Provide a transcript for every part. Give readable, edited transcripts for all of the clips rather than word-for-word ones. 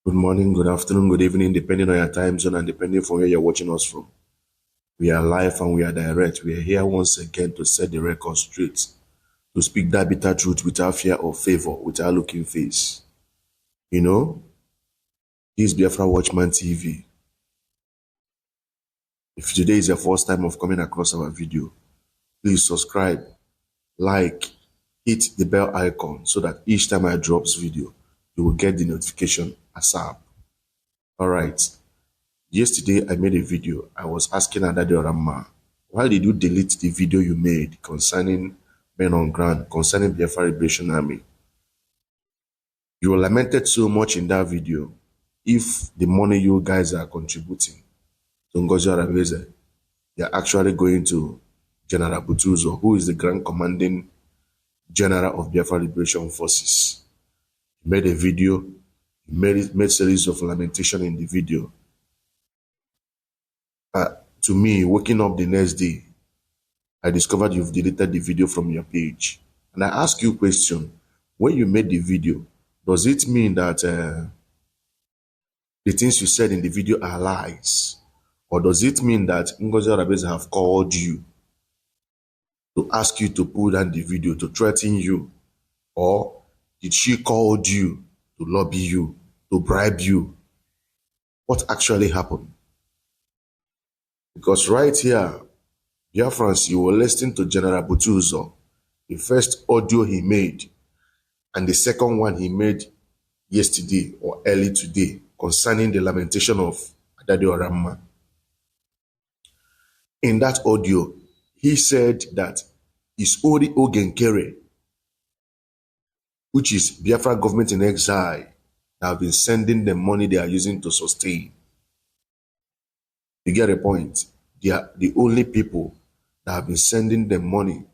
Good morning, good afternoon, good evening, depending on your time zone and depending from where you're watching us from. We are live and we are direct. We are here once again to set the record straight, to speak that bitter truth without fear or favor, without looking face. You know, this is Biafra Watchman TV. If today is your first time of coming across our video, please subscribe, like, hit the bell icon so that each time I drop video, you will get the notification ASAP. All right. Yesterday, I made a video. I was asking Adade Oramma, why did you delete the video you made concerning men on ground, concerning Biafra Liberation Army? You lamented so much in that video. If the money you guys are contributing to Ngozi Orabueze, you're actually going to General Butuzor, who is the Grand Commanding General of Biafra Liberation Forces. He made a video, he made series of lamentation in the video. To me, waking up the next day, I discovered you've deleted the video from your page. And I ask you a question. When you made the video, does it mean that the things you said in the video are lies? Or does it mean that Ngozi Orabueze have called you to ask you to pull down the video, to threaten you? Or did she call you to lobby you, to bribe you? What actually happened? Because right here, Biafrans, you were listening to General Butuzor, the first audio he made, and the second one he made yesterday or early today concerning the lamentation of Adade Oramma. In that audio, he said that it's Ori Ogenkere, which is Biafra government in exile, that have been sending the money they are using to sustain. You get a point? They are the only people that have been sending them money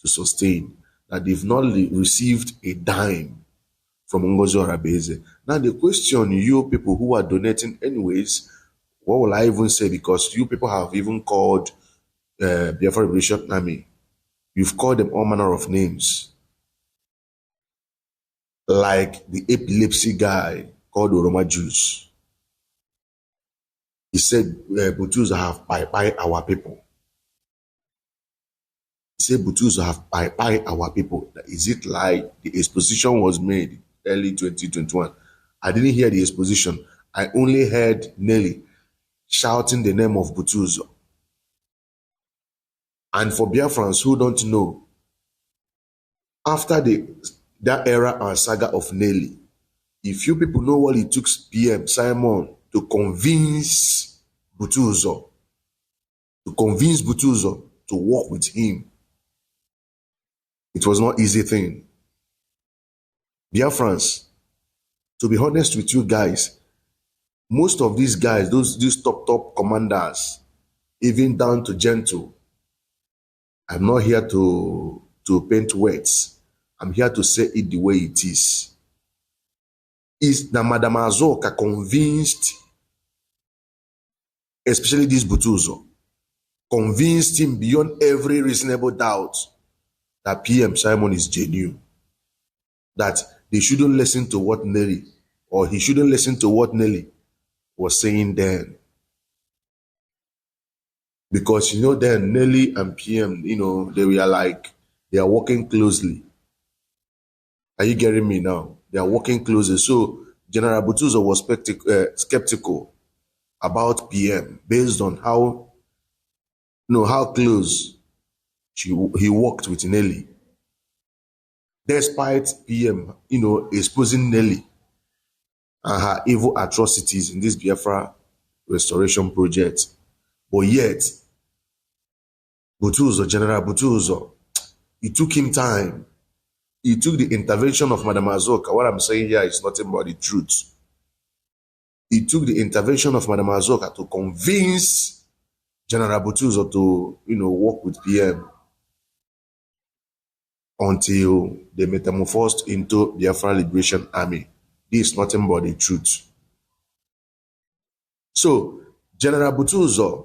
to sustain, that they've not received a dime from Ngozi Orabueze. Now the question, you people who are donating anyways, what will I even say? Because you people have even called Biafra Liberation Army. You've called them all manner of names. Like the epilepsy guy called Oroma Juice. He said, Buteuzor have bye our people. He said, Buteuzor have bye our people. Is it like the exposition was made early 2021? I didn't hear the exposition. I only heard Nelly shouting the name of Buteuzor. And for Biafrans who don't know, after that era and saga of Nelly, if you people know what it took PM Simon to convince Buteuzor, to work with him, it was not easy thing. Biafrans, to be honest with you guys, most of these guys, these top commanders, even down to Gentle, I'm not here to paint words. I'm here to say it the way it is. Is that Madam Azoka convinced, especially this Buteuzor, convinced him beyond every reasonable doubt that PM Simon is genuine, that they shouldn't listen to what Nelly, or he shouldn't listen to what Nelly was saying then. Because, then Nelly and PM, they were like, they are working closely. Are you getting me now? They are working closely. So General Butuzor was skeptical about PM based on how close he worked with Nelly. Despite PM, exposing Nelly and her evil atrocities in this Biafra restoration project. But yet, General Butuzor, it took him time. It took the intervention of Madam Azoka. What I'm saying here is nothing but the truth. It took the intervention of Madam Azoka to convince General Butuzor to, work with PM until they metamorphosed into Biafra Liberation Army. This is nothing but the truth. So, General Butuzor,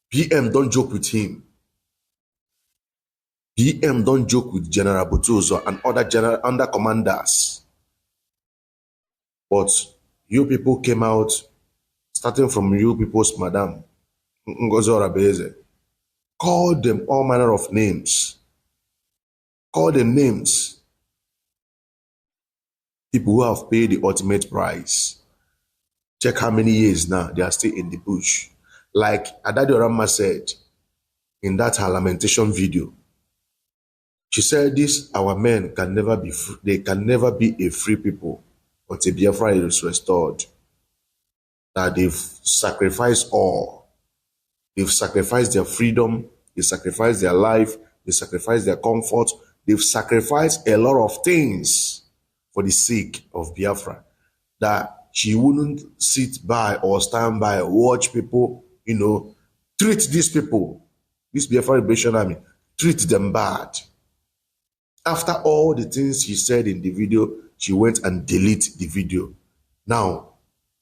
PM don't joke with him. PM don't joke with General Butuzor and other commanders. But you people came out, starting from you people's Madam Ngozi Orabueze, called them all manner of names. Call them names. People who have paid the ultimate price. Check how many years now they are still in the bush. Like Adadi Orama said in that her lamentation video, she said this, our men can never be free, they can never be a free people until Biafra is restored. That they've sacrificed all. They've sacrificed their freedom, they sacrificed their life, they sacrificed their comfort, they've sacrificed a lot of things for the sake of Biafra. That she wouldn't sit by or stand by, watch people, treat these people, this Biafra Liberation Army, treat them bad. After all the things she said in the video, she went and deleted the video. Now,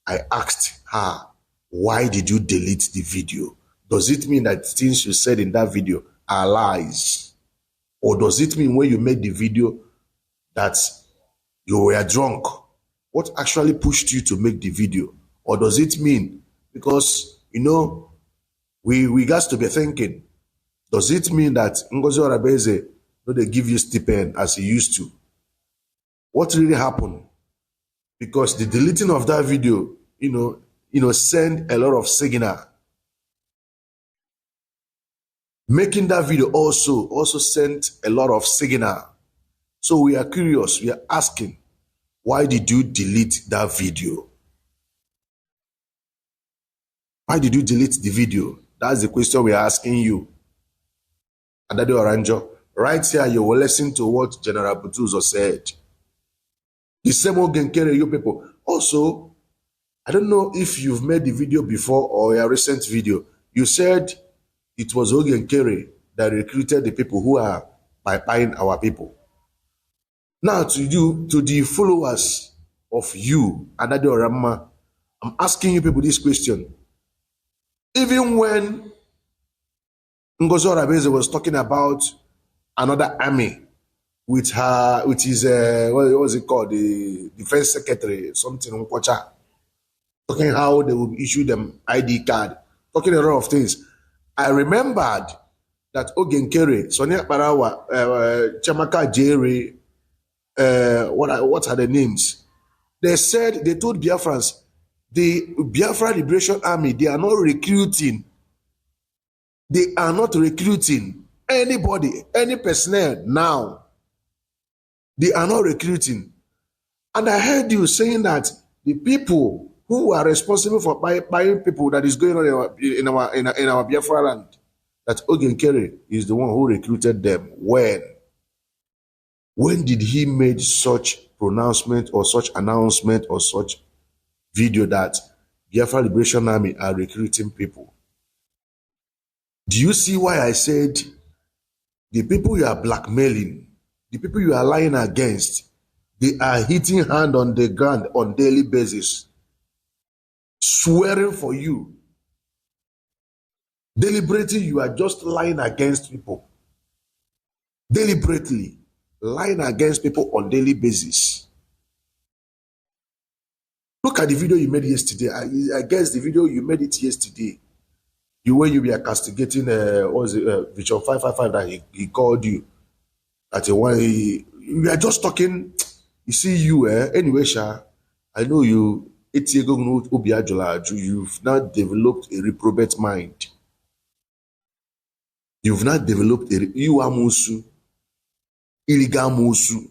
I asked her, why did you delete the video? Does it mean that things you said in that video are lies? Or does it mean when you made the video that you were drunk? What actually pushed you to make the video? Or does it mean, because, we got to be thinking, does it mean that Ngozi Orabueze, they give you stipend as he used to? What really happened? Because the deleting of that video, send a lot of signal. Making that video also sent a lot of signal. So we are curious, we are asking, why did you delete that video? Why did you delete the video? That's the question we are asking you. Adade Oranjo, right here you will listen to what General Butuzor said. The same Ogenkere, you people. Also, I don't know if you've made the video before or a recent video. You said it was Ogenkere that recruited the people who are buying our people. Now to the followers of you, Adade Orama, I'm asking you people this question. Even when Ngozi Orabueze was talking about another army with his what was it called, the defense secretary, something Nkwocha, talking how they will issue them ID card, talking a lot of things. I remembered that Ogenkere, Sonia Barawa, Chamaka Jerry, what are the names? They said, they told Biafrans, the Biafra Liberation Army, they are not recruiting. They are not recruiting anybody, any personnel now. They are not recruiting. And I heard you saying that the people who are responsible for buying people that is going on in our Biafra land, that Ogenkere is the one who recruited them. When did he make such pronouncement or such announcement or such video that Biafra Liberation Army are recruiting people? Do you see why I said the people you are blackmailing, the people you are lying against, they are hitting hand on the ground on daily basis, swearing for you. Deliberately, you are just lying against people. Deliberately lying against people on daily basis. Look at the video you made yesterday. I guess the video you made it yesterday. When you were castigating Vision 555 that he called you at a one. We are just talking. You see you anyway, Sha. I know you. You've now developed a reprobate mind. You've not developed you are musu, illegal musu.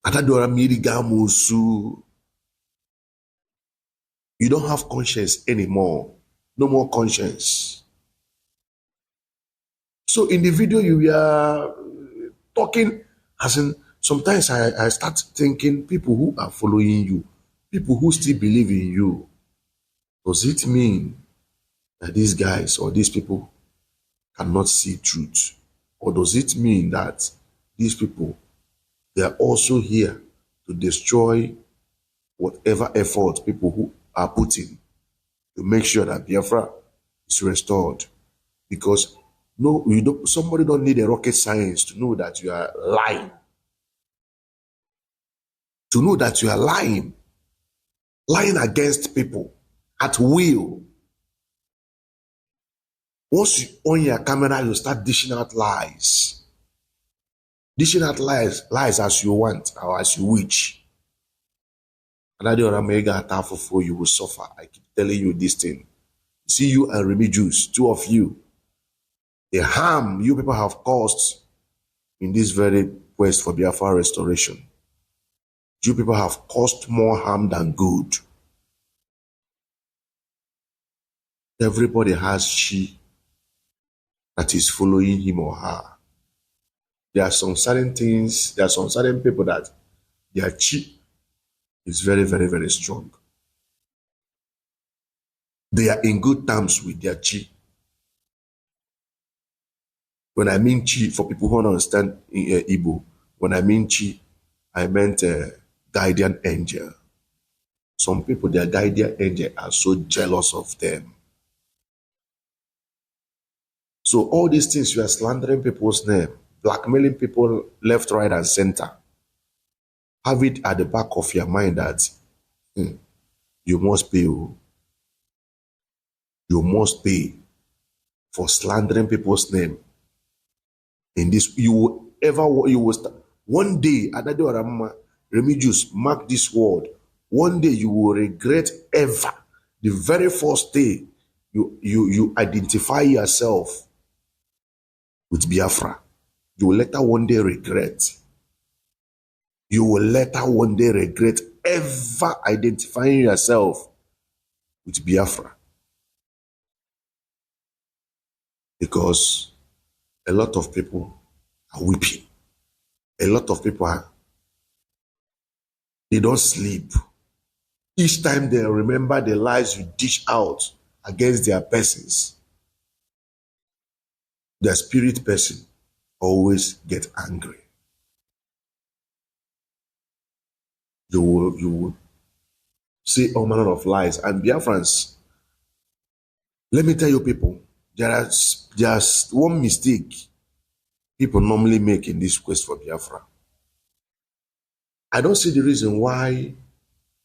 Atadora illegal musu. You don't have conscience anymore. No more conscience. So in the video you are talking, as in sometimes I start thinking people who are following you, people who still believe in you, does it mean that these guys or these people cannot see truth? Or does it mean that these people, they are also here to destroy whatever effort people who are putting to make sure that Biafra is restored? Because somebody don't need a rocket science to know that you are lying. to know that you are lying against people at will. Once you on your camera, you start dishing out lies. Dishing out lies as you want or as you wish. Another you will suffer. I keep telling you this thing. See, you and Remy Juice, two of you, the harm you people have caused in this very quest for Biafra restoration. You people have caused more harm than good. Everybody has she that is following him or her. There are some certain things, there are some certain people that their chi is very, very, very strong. They are in good terms with their chi. When I mean chi, for people who don't understand Igbo, when I mean chi, I meant guardian angel. Some people, their guardian angel are so jealous of them. So all these things, you are slandering people's name, blackmailing people left, right, and center. Have it at the back of your mind that you must pay. You must pay for slandering people's name. In this, you will start. One day, Remigius, mark this word. One day you will regret ever. The very first day you identify yourself with Biafra, you will later one day regret. You will later one day regret ever identifying yourself with Biafra. Because a lot of people are weeping. A lot of people they don't sleep. Each time they remember the lies you dish out against their persons, their spirit person always get angry. You will say all manner of lies. And Biafrans, let me tell you people, there's one mistake people normally make in this quest for Biafra. I don't see the reason why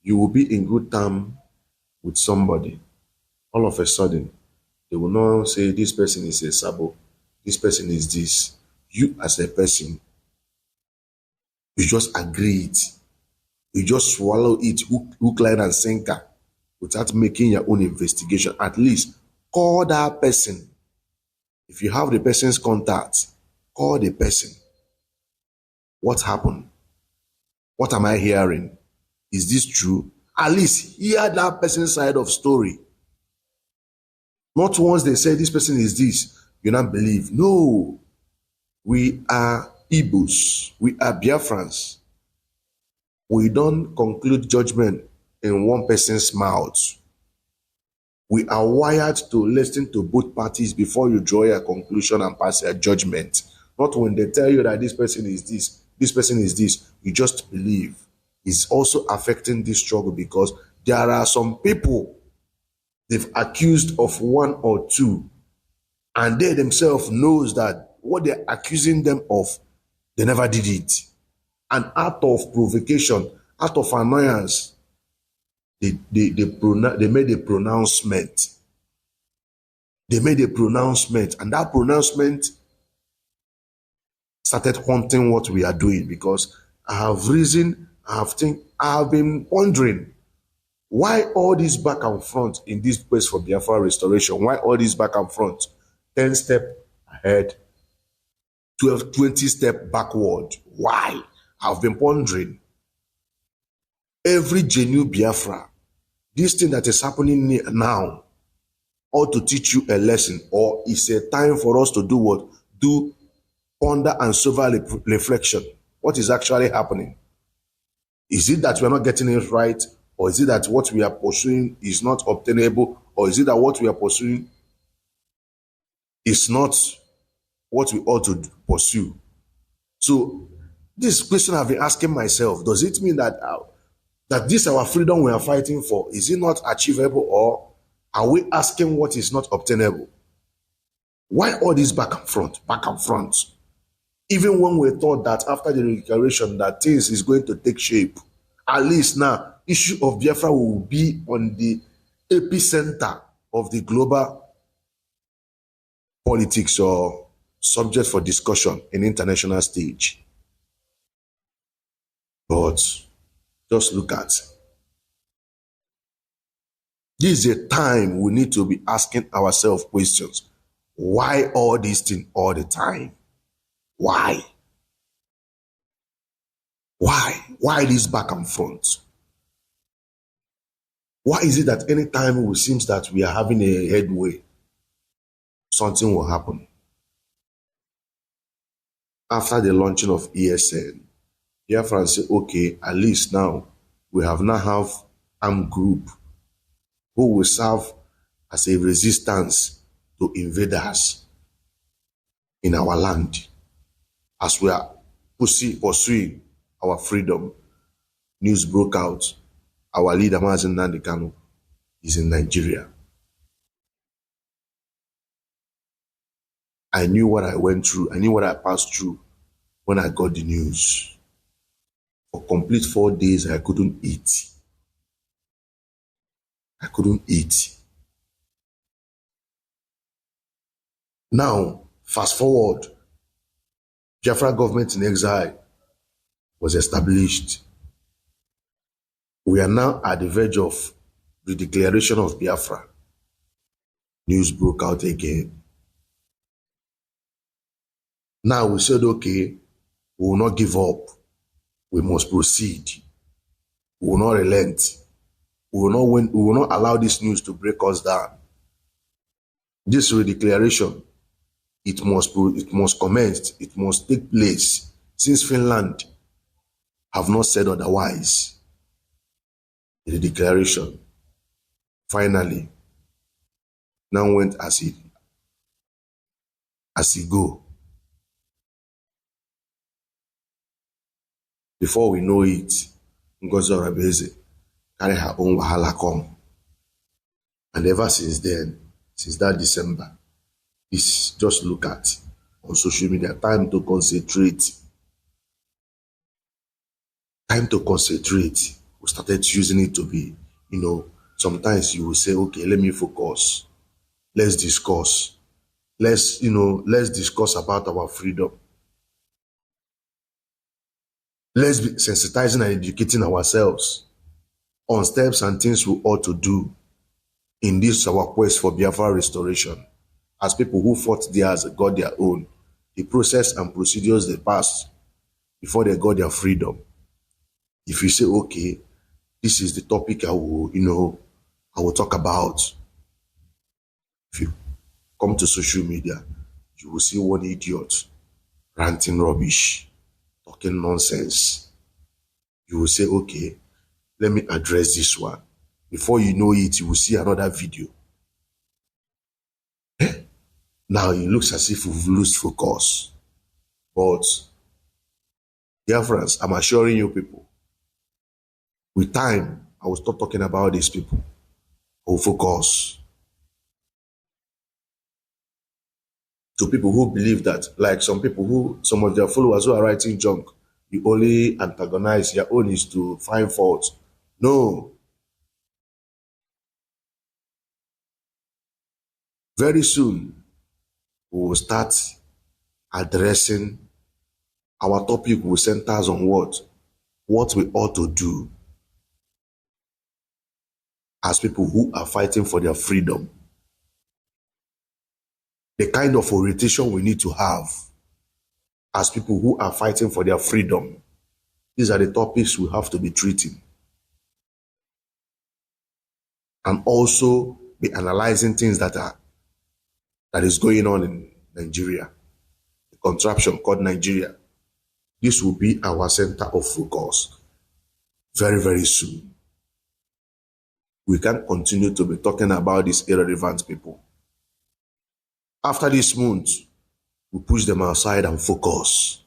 you will be in good term with somebody. All of a sudden, they will not say this person is a sabo, this person is this. You as a person, you just agree it. You just swallow it, hook, line, and sinker, without making your own investigation. At least call that person. If you have the person's contact, call the person. What happened? What am I hearing? Is this true? At least hear that person's side of story. Not once they say this person is this, you not believe. No. We are Igbos. We are Biafrans. We don't conclude judgment in one person's mouth. We are wired to listen to both parties before you draw a conclusion and pass a judgment. Not when they tell you that this person is this person is this, you just believe. It's also affecting this struggle because there are some people they've accused of one or two, and they themselves knows that what they're accusing them of, they never did it. And out of provocation, out of annoyance, they made a pronouncement. They made a pronouncement, and that pronouncement started haunting what we are doing, because I have been wondering why all this back and front in this place for Biafra restoration. Why all this back and front? 10 steps ahead, 12, 20 steps backward. Why? I've been pondering. Every genuine Biafra, this thing that is happening now, ought to teach you a lesson, or it's a time for us to do what? Do ponder and sober reflection. What is actually happening? Is it that we are not getting it right? Or is it that what we are pursuing is not obtainable? Or is it that what we are pursuing is not what we ought to pursue? So this question I've been asking myself, does it mean that this our freedom we are fighting for, is it not achievable, or are we asking what is not obtainable? Why all this back and front, back and front? Even when we thought that after the declaration that things is going to take shape, At least now, issue of Biafra will be on the epicenter of the global politics or subject for discussion in international stage. But just look at, this is a time we need to be asking ourselves questions. Why all these things all the time? Why? Why this back and front? Why is it that anytime it seems that we are having a headway, something will happen? After the launching of ESN, Biafra say, okay, at least now we have armed group who will serve as a resistance to invaders in our land as we are pursuing our freedom. News broke out. Our leader, Mazi Nnamdi Kanu, is in Nigeria. I knew what I went through. I knew what I passed through when I got the news. For complete 4 days, I couldn't eat. I couldn't eat. Now, fast forward, Biafra government in exile was established. We are now at the verge of the declaration of Biafra. News broke out again. Now we said, okay, we will not give up. We must proceed. We will not relent. We will not allow this news to break us down. This redeclaration, it must commence, it must take place, since Finland have not said otherwise. The declaration finally now went as it go. Before we know it, Ngozi Orabueze carry her own wahala come. And ever since then, since that December, it's just look at on social media, time to concentrate. Time to concentrate. We started using it to be, sometimes you will say, okay, let me focus. Let's discuss. Let's discuss about our freedom. Let's be sensitizing and educating ourselves on steps and things we ought to do in this our quest for Biafra restoration. As people who fought theirs got their own, the process and procedures they passed before they got their freedom. If you say, okay, this is the topic I will talk about. If you come to social media, you will see one idiot ranting rubbish, talking nonsense. You will say, okay, let me address this one. Before you know it, you will see another video. Now it looks as if we've lost focus. But, dear friends, I'm assuring you people, with time, I will stop talking about these people. I will focus. To people who believe that, like some of their followers who are writing junk, you only antagonize, your own is to find fault. No. Very soon, we will start addressing, our topic will center on what we ought to do as people who are fighting for their freedom. The kind of orientation we need to have as people who are fighting for their freedom. These are the topics we have to be treating. And also be analyzing things that is going on in Nigeria. The contraption called Nigeria. This will be our center of focus very, very soon. We can't continue to be talking about these irrelevant people. After this month, we push them outside and focus.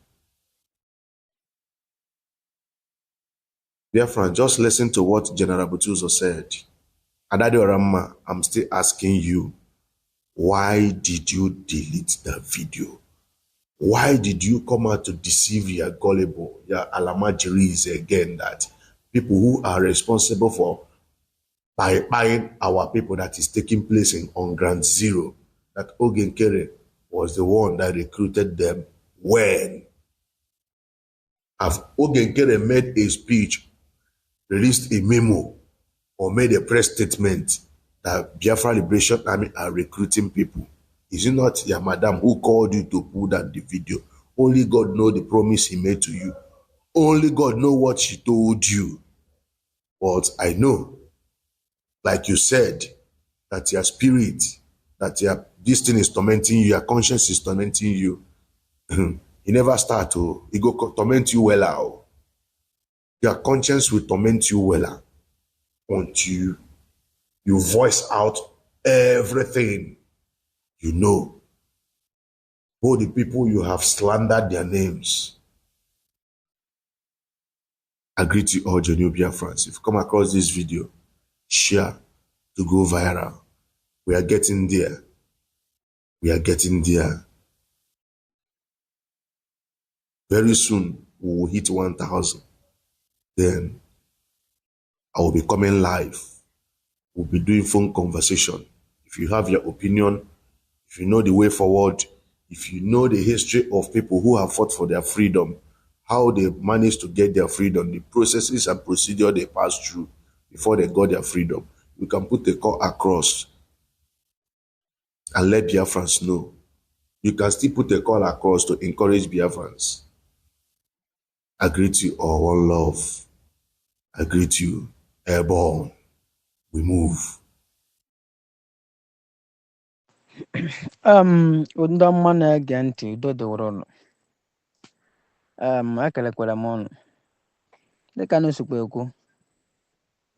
Dear friend, just listen to what General Butuzor said. Adade Oramma, I'm still asking you, why did you delete that video? Why did you come out to deceive your gullible, your alamajiris again that people who are responsible for buying our people that is taking place on ground zero, that Ogenkere was the one that recruited them. When have Ogenkere made a speech, released a memo, or made a press statement that Biafra Liberation Army are recruiting people? Is it not your madam who called you to put down the video? Only God knows the promise he made to you. Only God knows what she told you. But I know, like you said, that your spirit, that this thing is tormenting you, your conscience is tormenting you. He never start to, he go torment you well. Your conscience will torment you well until you voice out everything you know. Both the people you have slandered their names. I greet you all, genuine Biafrans. If you come across this video, share to go viral. We are getting there. We are getting there. Very soon, we will hit 1,000. Then I will be coming live. We'll be doing phone conversation. If you have your opinion, if you know the way forward, if you know the history of people who have fought for their freedom, how they managed to get their freedom, the processes and procedure they passed through before they got their freedom, you can put a call across and let Biafrans know. You can still put a call across to encourage Biafrans. I greet you all, one love. I greet you, airborne. We move. Ndị ọma na-ege ntị, udo dịworo unu. Ekelekwara m unu. Dịka n'usekwu ekwu,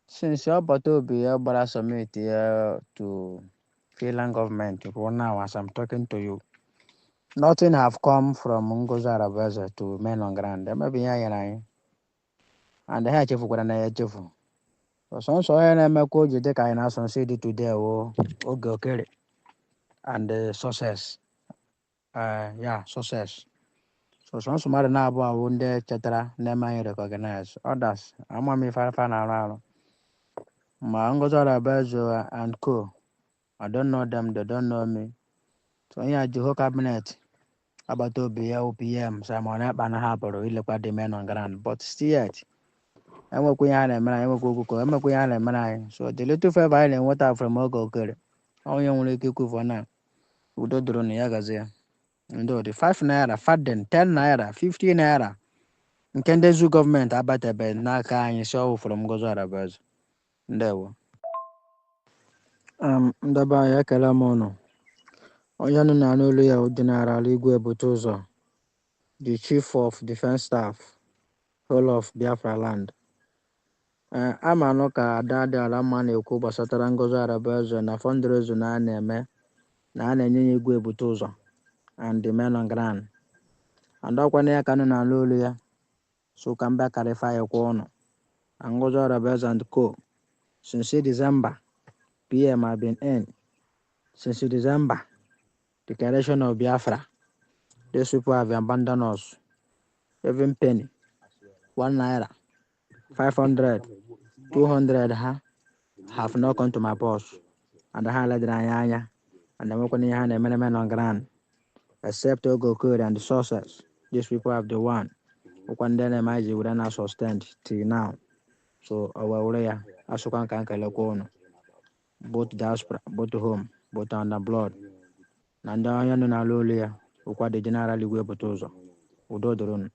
since ọ bata obi ya gbara summit ya to Finland government ruo now as I'm talking to you, nothing have come from Ngozi Orabueze to men on ground. Maybe ihe nyere anyị. And ha echefukwara na ya echefu. Sọnsọ onye na-emekwa oji dịka anyị na-asọ nsị dị today oge okere and success. Success. So sọnsọ mmadụ na-abụ awụ ndị chetara na-eme anyị recognize. Others, ama m ife afa na-arụ arụ. Ma Ngozi Orabueze and co, I don't know them, they don't know me. So onye Jiho cabinet agbata obi ya OPM Simon Ekpa na hapụrụ ilekwa the men on ground, but still yet enwekwa ihe a na-emere anyị, enwekwa okwukọ, emekwa ihe a na-emere anyị. So the little favor anyị na-enweta from oge okere, onye nwere ike ikwu for now, udo dụrụ na ya gazie ya. Ndo dị 5 naira, faden 10 naira, 50 naira nke ndị zu gọọmenti abatebe n'aka anyị si ọwụ from Ngozi Orabueze. Ndewo. Ndebe anyị ekele m ụnụ. Onye nọ na n'olu ya General Butuzor, the Chief of Defense Staff, whole of Biafra land. Ama anụ ka ada dị ala mma na-ekwu gbasatara Ngozi Orabueze na fundraising na a na-eme na a na-enye ya Igwe Buteuzor and the men on ground. And ọkwa na ya ka nọ na n'olu ya, so ka mba clarify kwa ọnụ. Ngozi Orabueze and co, since December, PM have been in. Since December, declaration of Biafra, these people have abandoned us. Even penny, 1 naira, 500, 200 have not come to my purse. And I had anya, and I'm working here and men on ground. Except Ogokuri and the sources, these people have the one. One day MIG would not sustain till now. So our way, Asukan can Kalakono, both diaspora, both home, both under blood. Nanda Yana Lulia, who quite the General Buteuzor, who do the run,